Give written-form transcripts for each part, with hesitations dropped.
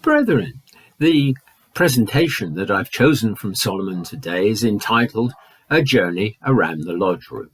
Brethren, the presentation that I've chosen from Solomon today is entitled A Journey Around the Lodge Room.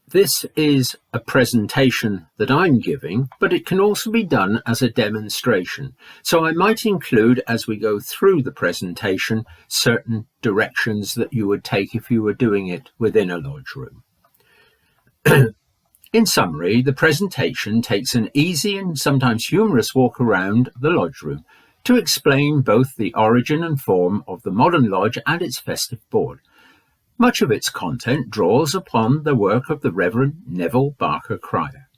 This is a presentation that I'm giving, but it can also be done as a demonstration. So I might include, as we go through the presentation, certain directions that you would take if you were doing it within a lodge room. In summary, the presentation takes an easy and sometimes humorous walk around the lodge room to explain both the origin and form of the modern lodge and its festive board. Much of its content draws upon the work of the Reverend Neville Barker Cryer.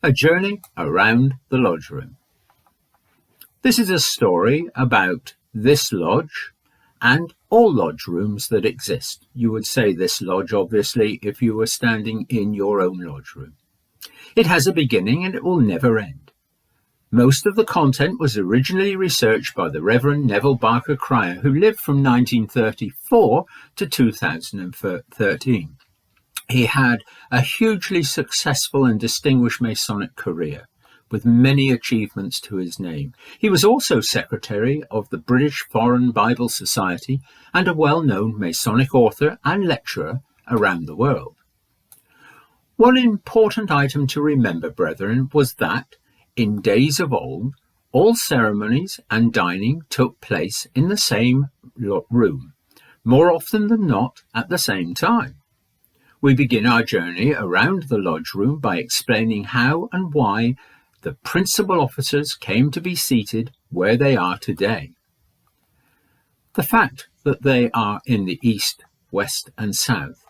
A Journey Around the Lodge Room. This is a story about this lodge and all lodge rooms that exist. You would say this lodge, obviously, if you were standing in your own lodge room. It has a beginning and it will never end. Most of the content was originally researched by the Reverend Neville Barker Cryer, who lived from 1934 to 2013. He had a hugely successful and distinguished Masonic career, with many achievements to his name. He was also secretary of the British Foreign Bible Society and a well-known Masonic author and lecturer around the world. One important item to remember, brethren, was that, in days of old, all ceremonies and dining took place in the same room, more often than not at the same time. We begin our journey around the lodge room by explaining how and why the principal officers came to be seated where they are today. The fact that they are in the east, west, and south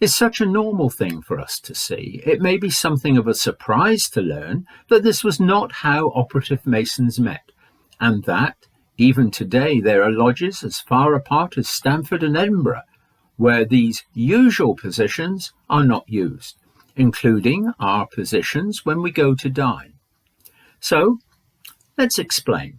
is such a normal thing for us to see. It may be something of a surprise to learn that this was not how operative Masons met, and that, even today, there are lodges as far apart as Stamford and Edinburgh, where these usual positions are not used, including our positions when we go to dine. So, let's explain.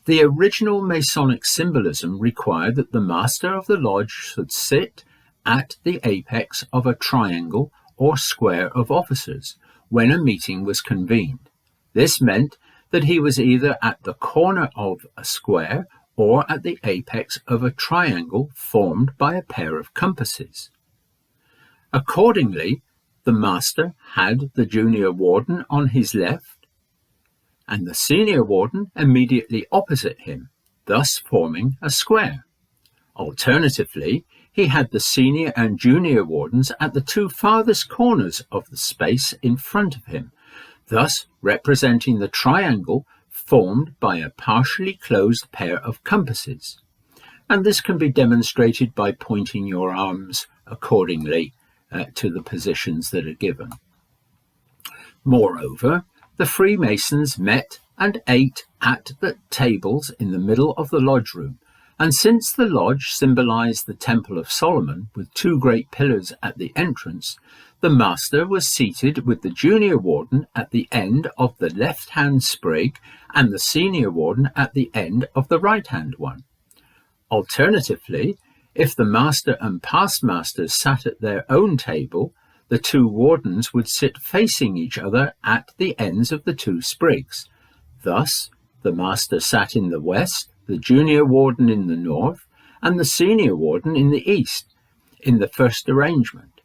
The original Masonic symbolism required that the master of the lodge should sit at the apex of a triangle or square of officers when a meeting was convened. This meant that he was either at the corner of a square or at the apex of a triangle formed by a pair of compasses. Accordingly, the master had the junior warden on his left and the senior warden immediately opposite him, thus forming a square. Alternatively, he had the senior and junior wardens at the two farthest corners of the space in front of him, thus representing the triangle formed by a partially closed pair of compasses. And this can be demonstrated by pointing your arms accordingly to the positions that are given. Moreover, the Freemasons met and ate at the tables in the middle of the lodge room, and since the lodge symbolized the Temple of Solomon with two great pillars at the entrance, the master was seated with the junior warden at the end of the left-hand sprig and the senior warden at the end of the right-hand one. Alternatively, if the master and past masters sat at their own table, the two wardens would sit facing each other at the ends of the two sprigs. Thus, the master sat in the west, the junior warden in the north, and the senior warden in the east, in the first arrangement,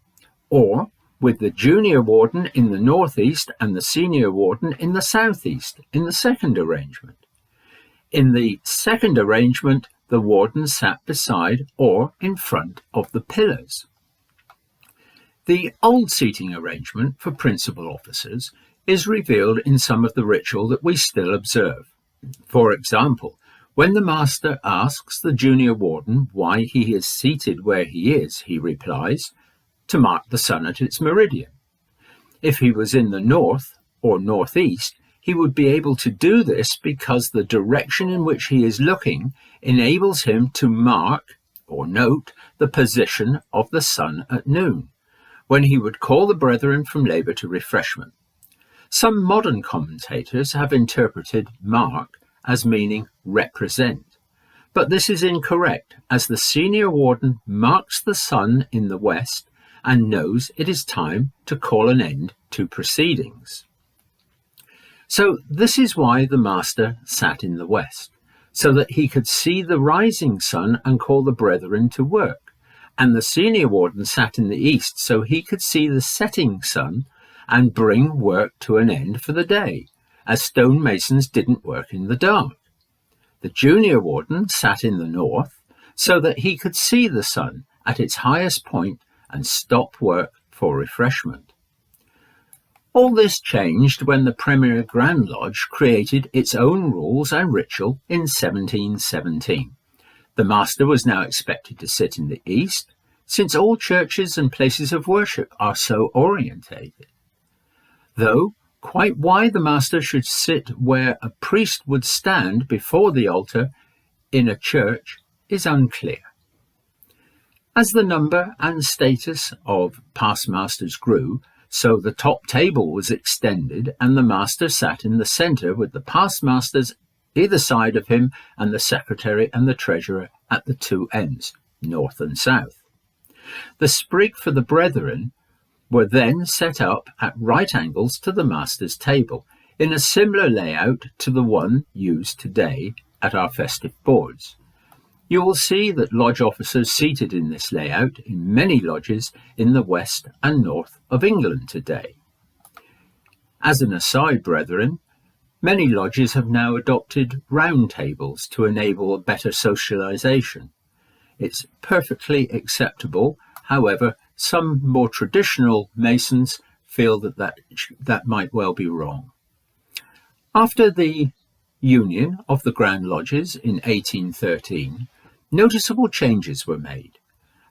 or with the junior warden in the northeast and the senior warden in the southeast, in the second arrangement. In the second arrangement, the warden sat beside or in front of the pillars. The old seating arrangement for principal officers is revealed in some of the ritual that we still observe. For example, when the master asks the junior warden why he is seated where he is, he replies, to mark the sun at its meridian. If he was in the north or northeast, he would be able to do this because the direction in which he is looking enables him to mark or note the position of the sun at noon, when he would call the brethren from labour to refreshment. Some modern commentators have interpreted mark as meaning represent, but this is incorrect, as the senior warden marks the sun in the west and knows it is time to call an end to proceedings. So this is why the master sat in the west, so that he could see the rising sun and call the brethren to work. And the senior warden sat in the east, so he could see the setting sun and bring work to an end for the day, as stonemasons didn't work in the dark. The junior warden sat in the north, so that he could see the sun at its highest point and stop work for refreshment. All this changed when the Premier Grand Lodge created its own rules and ritual in 1717. The master was now expected to sit in the east, since all churches and places of worship are so orientated. Though quite why the master should sit where a priest would stand before the altar in a church is unclear. As the number and status of past masters grew, so the top table was extended, and the master sat in the centre with the past masters either side of him and the secretary and the treasurer at the two ends, north and south. The sprig for the brethren were then set up at right angles to the master's table, in a similar layout to the one used today at our festive boards. You will see that lodge officers seated in this layout in many lodges in the west and north of England today. As an aside, brethren, many lodges have now adopted round tables to enable a better socialisation. It's perfectly acceptable. However, some more traditional Masons feel that might well be wrong. After the union of the Grand Lodges in 1813, noticeable changes were made.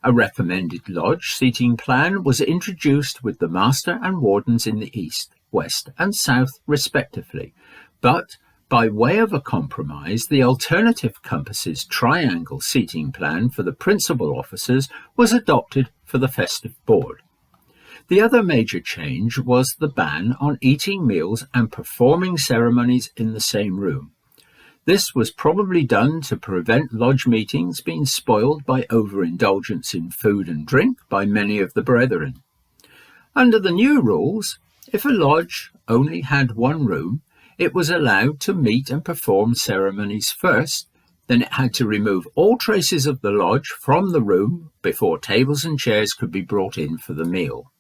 A recommended lodge seating plan was introduced with the master and wardens in the east, west and south respectively, but by way of a compromise, the alternative compasses triangle seating plan for the principal officers was adopted for the festive board. The other major change was the ban on eating meals and performing ceremonies in the same room. This was probably done to prevent lodge meetings being spoiled by overindulgence in food and drink by many of the brethren. Under the new rules, if a lodge only had one room, it was allowed to meet and perform ceremonies first, then it had to remove all traces of the lodge from the room before tables and chairs could be brought in for the meal.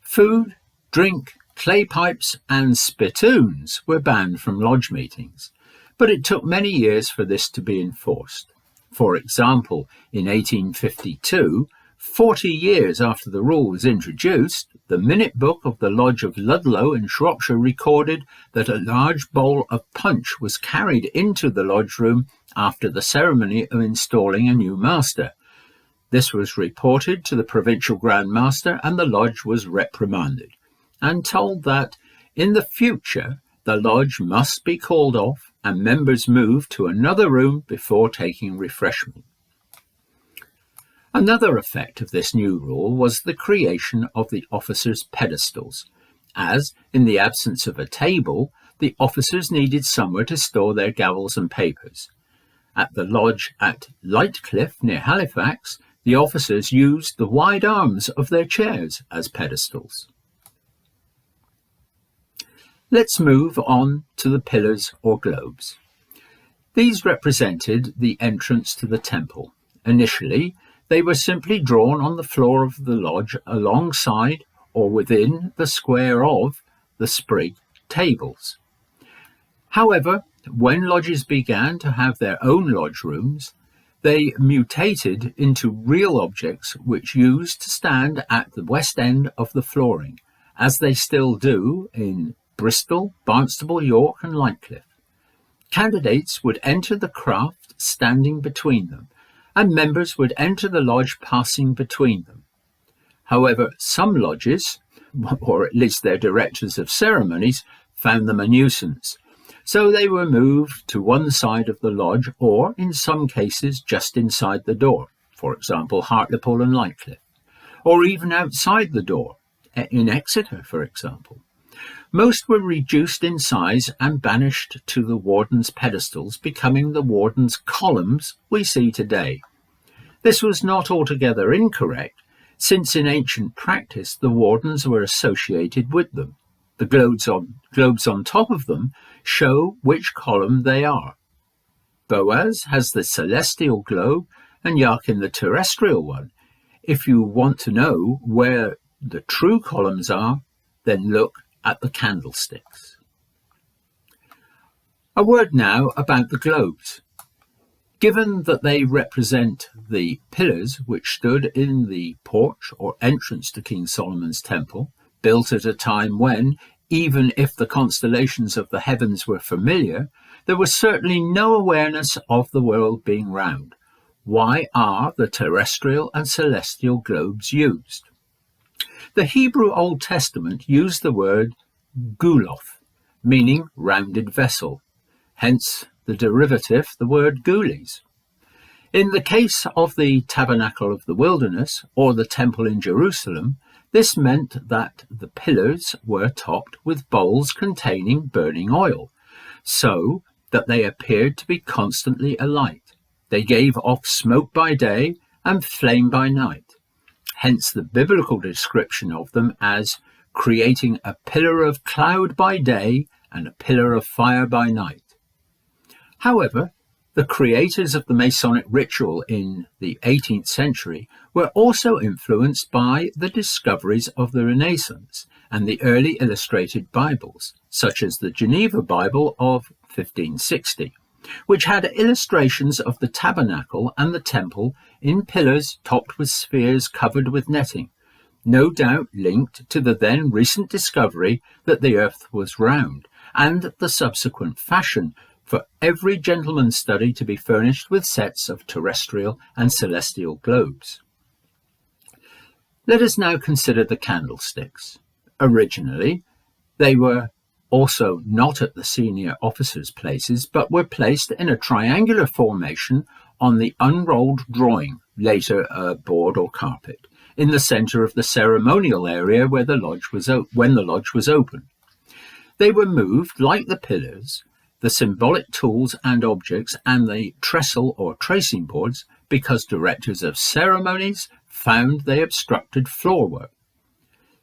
Food, drink, clay pipes and spittoons were banned from lodge meetings, but it took many years for this to be enforced. For example, in 1852, 40 years after the rule was introduced, the minute book of the Lodge of Ludlow in Shropshire recorded that a large bowl of punch was carried into the lodge room after the ceremony of installing a new master. This was reported to the provincial Grand Master, and the lodge was reprimanded and told that in the future the lodge must be called off and members moved to another room before taking refreshment. Another effect of this new rule was the creation of the officers' pedestals, as, in the absence of a table, the officers needed somewhere to store their gavels and papers. At the lodge at Lightcliffe, near Halifax, the officers used the wide arms of their chairs as pedestals. Let's move on to the pillars or globes. These represented the entrance to the temple. Initially, they were simply drawn on the floor of the lodge alongside or within the square of the sprig tables. However, when lodges began to have their own lodge rooms, they mutated into real objects which used to stand at the west end of the flooring, as they still do in Bristol, Barnstaple, York and Lightcliffe. Candidates would enter the craft standing between them, and members would enter the lodge passing between them. However, some lodges, or at least their directors of ceremonies, found them a nuisance, so they were moved to one side of the lodge, or in some cases just inside the door, for example Hartlepool and Lightcliffe, or even outside the door, in Exeter for example. Most were reduced in size and banished to the warden's pedestals, becoming the warden's columns we see today. This was not altogether incorrect, since in ancient practice the wardens were associated with them. The globes on top of them show which column they are. Boaz has the celestial globe and Jachin the terrestrial one. If you want to know where the true columns are, then look at the candlesticks. A word now about the globes. Given that they represent the pillars which stood in the porch or entrance to King Solomon's temple, built at a time when, even if the constellations of the heavens were familiar, there was certainly no awareness of the world being round. Why are the terrestrial and celestial globes used? The Hebrew Old Testament used the word guloth, meaning rounded vessel, hence the derivative, the word gules. In the case of the Tabernacle of the Wilderness or the Temple in Jerusalem, this meant that the pillars were topped with bowls containing burning oil, so that they appeared to be constantly alight. They gave off smoke by day and flame by night. Hence the biblical description of them as creating a pillar of cloud by day and a pillar of fire by night. However, the creators of the Masonic ritual in the 18th century were also influenced by the discoveries of the Renaissance and the early illustrated Bibles, such as the Geneva Bible of 1560, which had illustrations of the tabernacle and the temple in pillars topped with spheres covered with netting, no doubt linked to the then recent discovery that the earth was round, and the subsequent fashion for every gentleman's study to be furnished with sets of terrestrial and celestial globes. Let us now consider the candlesticks. Originally, they were also not at the senior officers' places, but were placed in a triangular formation on the unrolled drawing, later a board or carpet, in the centre of the ceremonial area where the lodge was when the lodge was open. They were moved, like the pillars, the symbolic tools and objects, and the trestle or tracing boards, because directors of ceremonies found they obstructed floor work.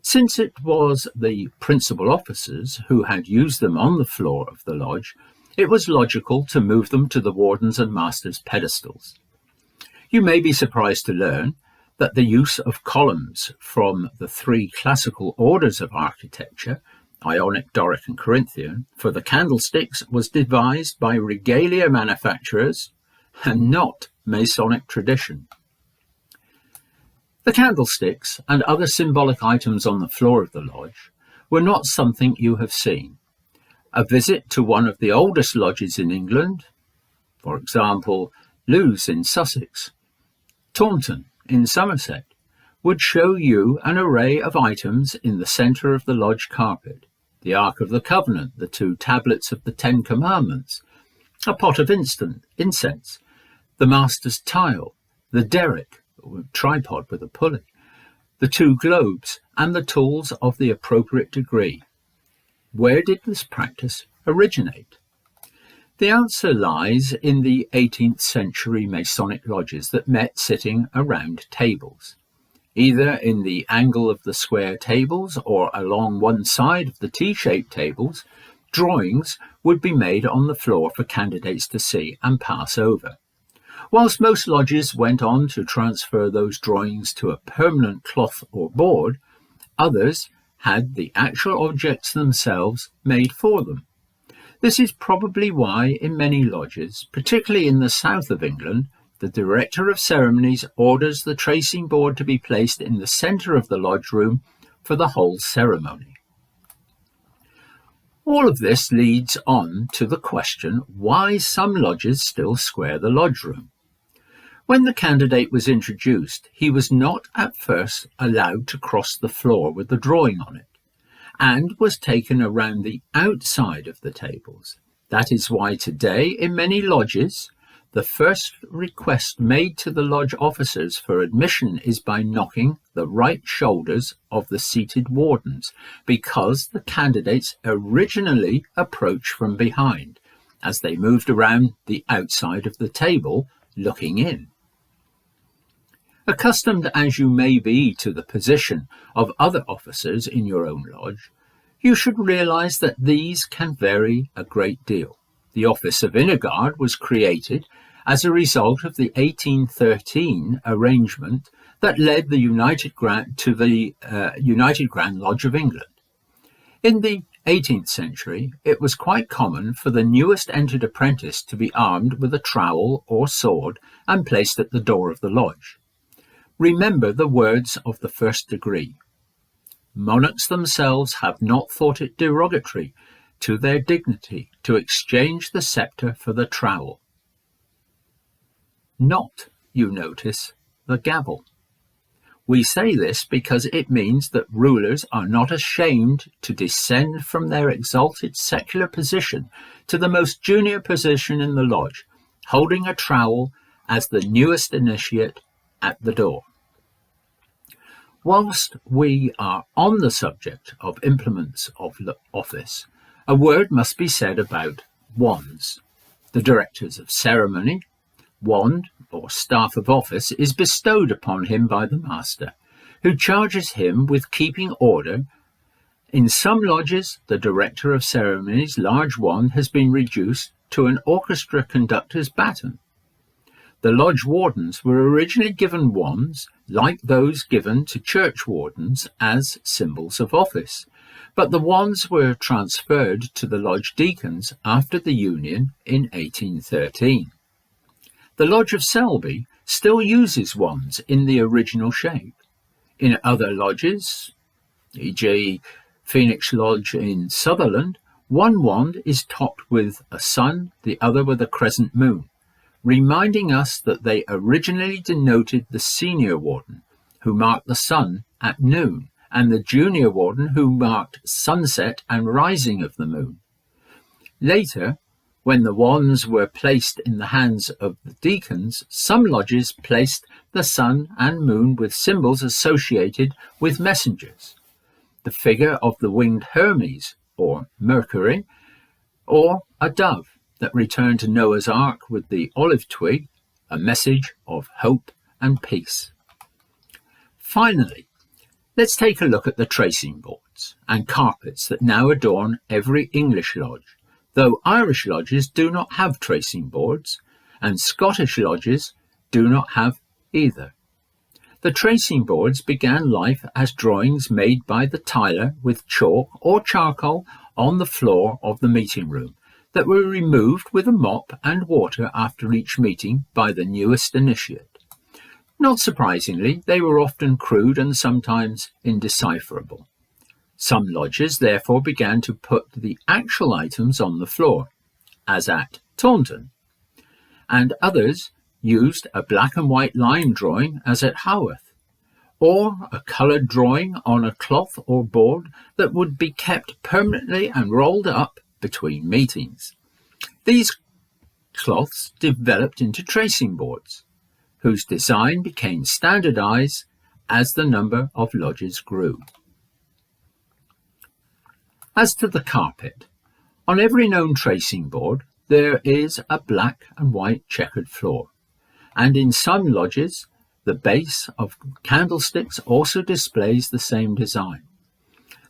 Since it was the principal officers who had used them on the floor of the lodge, it was logical to move them to the wardens' and masters' pedestals. You may be surprised to learn that the use of columns from the three classical orders of architecture, Ionic, Doric and Corinthian, for the candlesticks was devised by regalia manufacturers and not Masonic tradition. The candlesticks and other symbolic items on the floor of the lodge were not something you have seen. A visit to one of the oldest lodges in England, for example, Lewes in Sussex, Taunton in Somerset, would show you an array of items in the centre of the lodge carpet: the Ark of the Covenant, the 2 tablets of the 10 Commandments, a pot of incense, the master's tile, the derrick, or tripod with a pulley, the 2 globes, and the tools of the appropriate degree. Where did this practice originate? The answer lies in the 18th century Masonic lodges that met sitting around tables. Either in the angle of the square tables or along one side of the T-shaped tables, drawings would be made on the floor for candidates to see and pass over. Whilst most lodges went on to transfer those drawings to a permanent cloth or board, others had the actual objects themselves made for them. This is probably why in many lodges, particularly in the south of England, the director of ceremonies orders the tracing board to be placed in the centre of the lodge room for the whole ceremony. All of this leads on to the question why some lodges still square the lodge room. When the candidate was introduced, he was not at first allowed to cross the floor with the drawing on it, and was taken around the outside of the tables. That is why today, in many lodges, the first request made to the lodge officers for admission is by knocking the right shoulders of the seated wardens, because the candidates originally approached from behind, as they moved around the outside of the table, looking in. Accustomed as you may be to the position of other officers in your own lodge, You should realise that these can vary a great deal. The office of Inner Guard was created as a result of the 1813 arrangement that led the United Grand Lodge of England. In the 18th century, it was quite common for the newest entered apprentice to be armed with a trowel or sword and placed at the door of the lodge. Remember the words of the first degree. Monarchs themselves have not thought it derogatory to their dignity to exchange the sceptre for the trowel. Not, you notice, the gavel. We say this because it means that rulers are not ashamed to descend from their exalted secular position to the most junior position in the lodge, holding a trowel as the newest initiate at the door. Whilst we are on the subject of implements of office, a word must be said about wands. The directors of ceremony, wand or staff of office is bestowed upon him by the master, who charges him with keeping order. In some lodges, the director of ceremonies' large wand has been reduced to an orchestra conductor's baton. The lodge wardens were originally given wands like those given to church wardens as symbols of office, but the wands were transferred to the lodge deacons after the Union in 1813. The Lodge of Selby still uses wands in the original shape. In other lodges, e.g. Phoenix Lodge in Sutherland, one wand is topped with a sun, the other with a crescent moon, reminding us that they originally denoted the senior warden, who marked the sun at noon, and the junior warden, who marked sunset and rising of the moon. Later, when the wands were placed in the hands of the deacons, some lodges placed the sun and moon with symbols associated with messengers. The figure of the winged Hermes, or Mercury, or a dove that returned to Noah's Ark with the olive twig, a message of hope and peace. Finally, let's take a look at the tracing boards and carpets that now adorn every English lodge, though Irish lodges do not have tracing boards, and Scottish lodges do not have either. The tracing boards began life as drawings made by the tiler with chalk or charcoal on the floor of the meeting room that were removed with a mop and water after each meeting by the newest initiate. Not surprisingly, they were often crude and sometimes indecipherable. Some lodges therefore began to put the actual items on the floor, as at Taunton, and others used a black and white line drawing as at Haworth, or a coloured drawing on a cloth or board that would be kept permanently and rolled up between meetings. These cloths developed into tracing boards, whose design became standardised as the number of lodges grew. As to the carpet, on every known tracing board there is a black and white checkered floor, and in some lodges the base of candlesticks also displays the same design.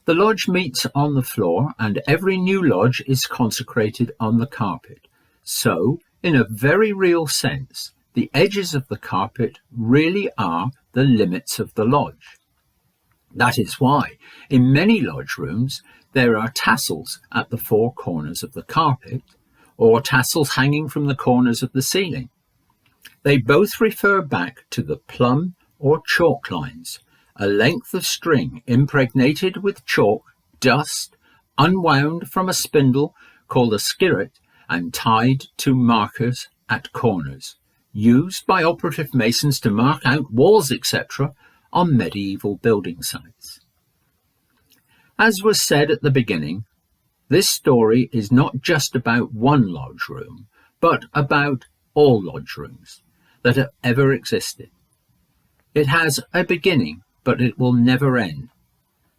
The lodge meets on the floor, and every new lodge is consecrated on the carpet. So, in a very real sense, the edges of the carpet really are the limits of the lodge. That is why, in many lodge rooms, there are tassels at the four corners of the carpet, or tassels hanging from the corners of the ceiling. They both refer back to the plumb or chalk lines, a length of string impregnated with chalk, dust, unwound from a spindle called a skirret and tied to markers at corners, used by operative masons to mark out walls, etc., on medieval building sites. As was said at the beginning, this story is not just about one lodge room, but about all lodge rooms that have ever existed. It has a beginning, but it will never end,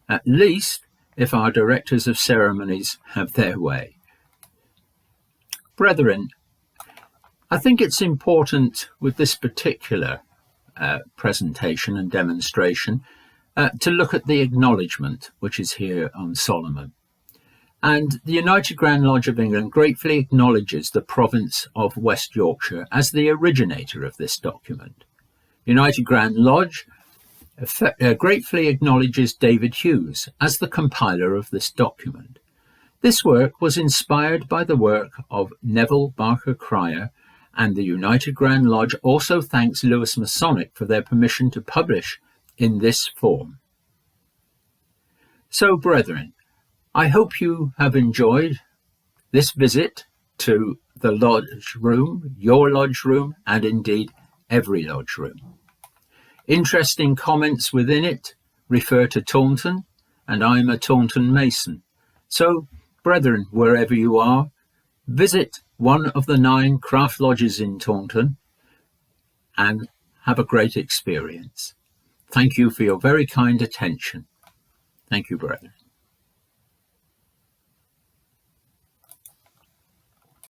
at least if our directors of ceremonies have their way. Brethren, I think it's important with this particular presentation and demonstration to look at the acknowledgement which is here on Solomon. And the United Grand Lodge of England gratefully acknowledges the province of West Yorkshire as the originator of this document. United Grand Lodge gratefully acknowledges David Hughes as the compiler of this document. This work was inspired by the work of Neville Barker Cryer, and the United Grand Lodge also thanks Lewis Masonic for their permission to publish in this form. So, brethren, I hope you have enjoyed this visit to the lodge room, your lodge room, and indeed every lodge room. Interesting comments within it refer to Taunton, and I'm a Taunton Mason. So, brethren, wherever you are, visit one of the 9 craft lodges in Taunton and have a great experience. Thank you for your very kind attention. Thank you, brethren.